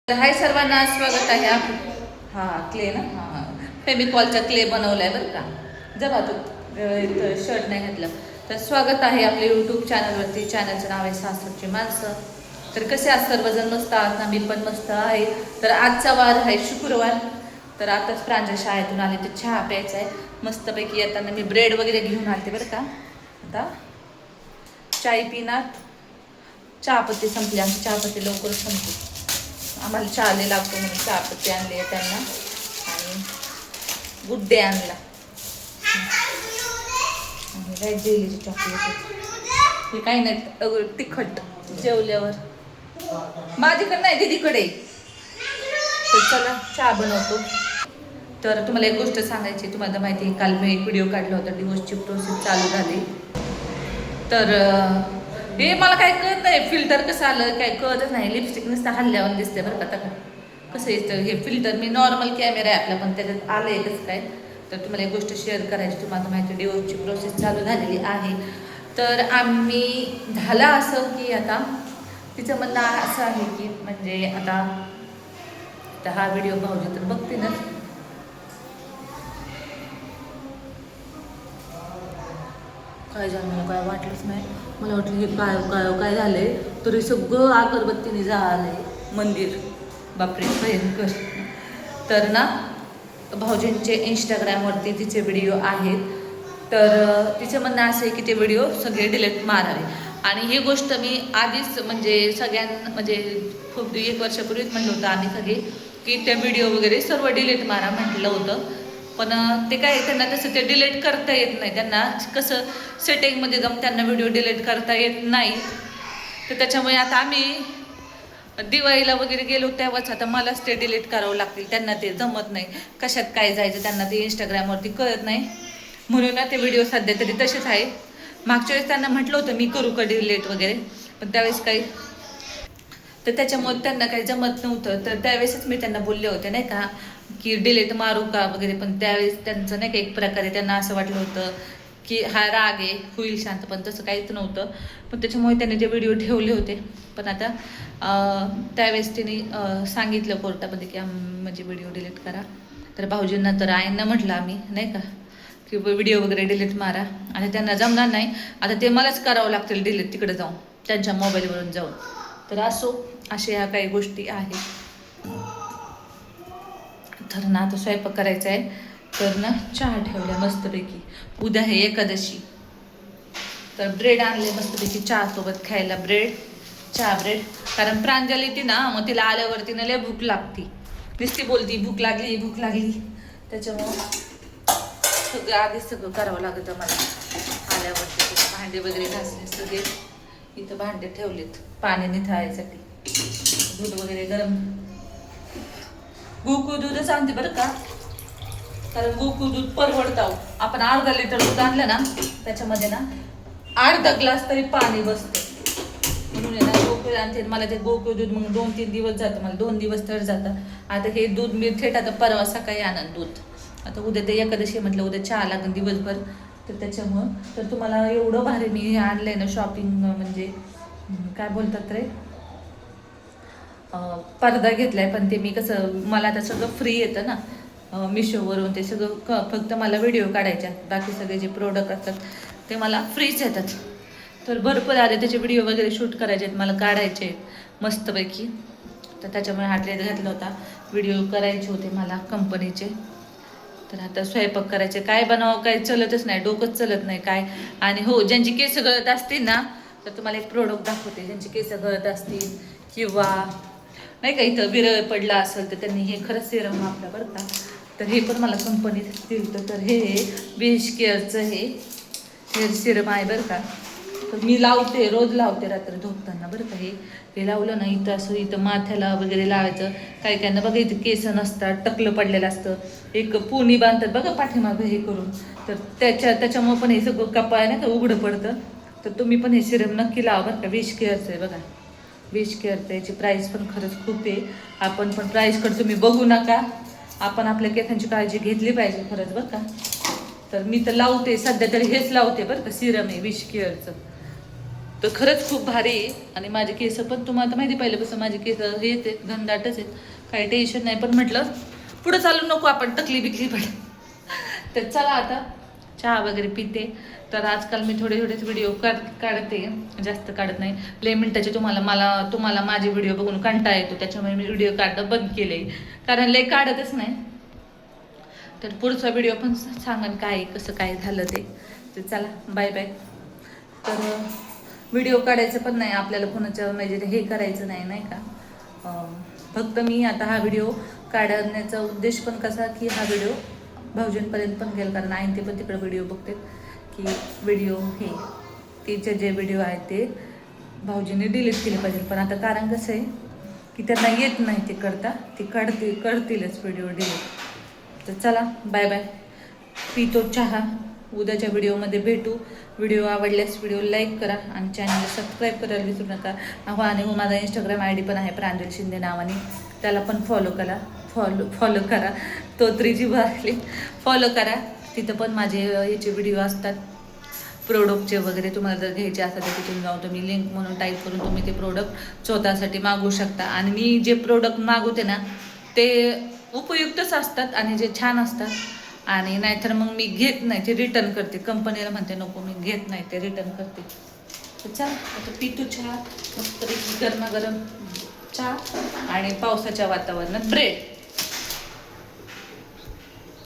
हाय सर्वांना स्वागत आहे क्ले ना फेमिकॉलचा क्ले बनवलाय बरं का. जबा तू शर्ट नाही घातलं तर स्वागत आहे आपल्या यूट्यूब चॅनलवरती. चॅनलचं नाव आहे सासरची माणसं. तर कसे आज सर्वजण मस्त आहात ना? मी पण मस्त आहे. तर आजचा वार आहे शुक्रवार. तर आताच प्रांजल शाळेतून आले तर चहा प्यायचा आहे मस्तपैकी. येताना मी ब्रेड वगैरे घेऊन आले बरं का. आता चाय पिणार. चहापत्ती संपली आमची. चहापत्ती लवकर संपली. आम्हाला चहा लागतो म्हणून चहापत्ती आणली आहे त्यांना आणि गुड्डे आणला आणि रेड जेलीची चॉकलेट. हे काही नाही तिखट जेवल्यावर. माझ्याकडे नाही दीदीकडे. तर चला चहा बनवतो. तर तुम्हाला एक गोष्ट सांगायची. तुम्हाला माहिती आहे काल मी एक व्हिडिओ काढला होता. डिवोर्सची प्रोसेस चालू झाली. तर हे मला काय कळत नाही फिल्टर कसं आलं काय कळतच नाही. लिपस्टिक नुसतं हल्ल्यावर दिसते बरं का. कसं येतं हे फिल्टर. मी नॉर्मल कॅमेरा आहे आपला पण त्याच्यात आलं आहे कसं काय. तर तुम्हाला एक गोष्ट शेअर करायची. तुम्हाला माहिती आहे डिवोर्सची प्रोसेस चालू झालेली आहे. तर आम्ही झाला असं की आता तिचं म्हणणं असं आहे की म्हणजे आता हा व्हिडिओ भाऊजी तर बघते ना. काय झालं मला काय वाटलंच नाही. मला वाटलं हे काय काय काय झालंय. तरी सगळं अगरबत्तीने झालंय मंदिर. बापरे भयंकर. तर ना भाऊजींचे इंस्टाग्रामवरती तिचे व्हिडिओ आहेत. तर तिचं म्हणणं असं आहे की ते व्हिडिओ सगळे डिलीट मारावे. आणि ही गोष्ट मी आधीच म्हणजे सगळ्यांना म्हणजे खूप 1 वर्षापूर्वीच म्हटलं होतं आम्ही सगळे की त्या व्हिडिओ वगैरे सर्व डिलीट मारा म्हटलं होतं. पण ते काय त्यांना तसं ते डिलीट करता येत नाही. त्यांना कसं सेटिंगमध्ये जाऊन त्यांना व्हिडिओ डिलीट करता येत नाही. तर त्याच्यामुळे आता आम्ही दिवाळीला वगैरे गेलो तेव्हाच आता मलाच ते डिलीट करावं लागतील. त्यांना ते जमत नाही. कशात काय जायचं त्यांना ते इंस्टाग्रामवरती कळत नाही. म्हणून ना ते व्हिडिओ सध्या तरी तसेच आहे. मागच्या वेळेस त्यांना म्हटलं होतं मी करू का डिलीट वगैरे पण त्यावेळेस काही तर त्याच्यामुळे त्यांना काही जमत नव्हतं. तर त्यावेळेसच मी त्यांना बोलले होते नाही का की डिलीट मारू का वगैरे. पण त्यावेळेस त्यांचं नाही का एक प्रकारे त्यांना असं वाटलं होतं की हा राग आहे होईल शांत. पण तसं काहीच नव्हतं. पण त्याच्यामुळे त्यांनी ते व्हिडिओ ठेवले होते. पण आता त्यावेळेस त्यांनी सांगितलं कोर्टामध्ये की म्हणजे व्हिडिओ डिलीट करा. तर भाऊजींना तर आईंना म्हटलं आम्ही नाही का की व्हिडिओ वगैरे डिलीट मारा. आणि त्यांना जमणार नाही. आता ते मलाच करावं लागतील डिलीट तिकडे जाऊन त्यांच्या मोबाईलवरून जाऊन. तर असो अशा ह्या काही गोष्टी आहेत. तर ना आता स्वयंपाक करायचा आहे. तर ना चहा ठेवल्या मस्तपैकी. उद्या आहे एकादशी. तर ब्रेड आणले मस्तपैकी चहासोबत खायला. ब्रेड चहा ब्रेड. कारण प्रांजल येते ना मग तिला आल्यावरती ना लय भूक लागती. नुसती बोलती भूक लागली भूक लागली. त्याच्यामुळं सगळं आधीच सगळं करावं लागतं मला. आल्यावरती भांडे वगैरे घासले सगळे. इथं भांडे ठेवलेत पाणी निथळायसाठी. दूध वगैरे गरम. गोकुळ दूधच आणते बरं का. कारण गोकुळ दूध परवडतं. आपण अर्धा लिटर दूध आणलं ना त्याच्यामध्ये ना अर्धा ग्लास तरी पाणी बसतं. म्हणून आहे ना गोकुळ आणते. मला ते गोकुळ दूध मग 2-3 दिवस जातं. मला 2 दिवस तर जातं. आता हे दूध मी थेट आता परवा सकाळी आणन दूध. आता उद्या ते एकादशी म्हटलं उद्या चहा लागेल दिवसभर. तर त्याच्यामुळं तर तुम्हाला एवढं भारी मी आणलंय ना शॉपिंग म्हणजे काय बोलतात रे पडदा घेतलाय. पण ते मी कसं मला आता सगळं फ्री येतं ना मिशोवरून. ते सगळं फक्त मला व्हिडिओ काढायच्या. बाकी सगळे जे प्रोडक्ट असतात ते मला फ्रीच येतात. तर भरपूर आले त्याचे व्हिडिओ वगैरे शूट करायचे आहेत मला काढायचे आहेत मस्तपैकी. तर त्याच्यामुळे हा ड्रेस घातला होता. व्हिडिओ करायचे होते मला कंपनीचे. तर आता स्वयंपाक करायचे. काय बनावं काय चलतच नाही. डोकंच चलत नाही काय. आणि हो ज्यांची केस गळत असतील ना तर तुम्हाला एक प्रोडक्ट दाखवते. ज्यांची केस गळत असतील किंवा नाही का इथं विरळ पडला असेल तर त्यांनी हे खरंच सिरम वापरा बरं का. तर हे पण मला कंपनीत दिलं. तर हे विश केअरचं हे हेअर सिरम आहे बरं का. तर मी लावते रोज लावते रात्री झोपताना बरं का. हे लावलं ना इथं असं इथं माथ्याला वगैरे लावायचं. काही काहींना बघा इथं केस नसतात टकलं पडलेलं असतं. एक पुणी बांधतात बघा पाठीमागं हे करून. तर त्याच्यामुळं पण हे सगळं कपाळ नाही का उघडं पडतं. तर तुम्ही पण हे सिरम नक्की लावा बरं का. विश केअरचं आहे बघा. विश केअरचं याची प्राईस पण खरंच खूप आहे. आपण पण प्राईसकडे तुम्ही बघू नका. आपण आपल्या केसांची काळजी घेतली पाहिजे खरंच बरं का. तर मी तर लावते सध्या तरी हेच लावते बरं का. सिरम आहे विश केअरचं. तर खरंच खूप भारी आहे. आणि माझे केस पण तुम्हाला माहिती पहिल्यापासून माझे केस हे येते घनदाटच आहेत, काही टेन्शन नाही. पण म्हटलं पुढं चालू नको आपण टकली बिकली पड. तर चला आता चहा वगैरे पिते. तर आजकाल मी थोडे थोडेच व्हिडिओ काढते, जास्त काढत नाही. लय मिनटाचे तुम्हाला माझे व्हिडिओ बघून कंटाळा येतो, त्याच्यामुळे मी व्हिडिओ काढणं बंद केले, कारण लय काढतच नाही. तर पुढचा व्हिडिओ पण सांगन काय कसं काय झालं ते. तर चला बाय बाय. तर व्हिडिओ काढायचं पण नाही आपल्याला, कोणाच्या म्हणजे हे करायचं नाही, नाही का. फक्त मी आता हा व्हिडिओ काढण्याचा उद्देश पण कसा की हा व्हिडिओ भाऊजींपर्यंत पण गेल, कारण आई ते पण तिकडे व्हिडिओ बघते की व्हिडिओ हे तिचे जे व्हिडिओ आहेत ते भाऊजींनी डिलीट केले पाहिजे. पण आता कारण कसं आहे की त्यांना येत नाही ते करता, ते करतीलच व्हिडिओ डिलीट. तर चला बाय बाय. पितो चहा. उद्याच्या व्हिडिओमध्ये भेटू. व्हिडिओ आवडल्यास व्हिडिओ लाईक करा आणि चॅनलला सबस्क्राईब करायला विसरू नका. आणि माझा इंस्टाग्राम ID पण आहे प्रांजल शिंदे नावाने, त्याला पण फॉलो करा. तो त्रिजी भरले फॉलो करा. तिथं पण माझे याचे व्हिडिओ असतात प्रोडक्टचे वगैरे. तुम्हाला जर घ्यायचे असतात तर तिथून जाऊन तुम्ही लिंक म्हणून टाईप करून तुम्ही ते प्रोडक्ट स्वतःसाठी मागवू शकता. आणि मी जे प्रोडक्ट मागवते ना ते उपयुक्तच असतात आणि जे छान असतात. आणि नाहीतर मग मी घेत नाही, ते रिटर्न करते. कंपनीला म्हणते नको मी घेत नाही, ते रिटर्न करते. तर चल आता पितो चहा, मस्त गरमागरम चहा आणि पावसाच्या वातावरणात ब्रेड.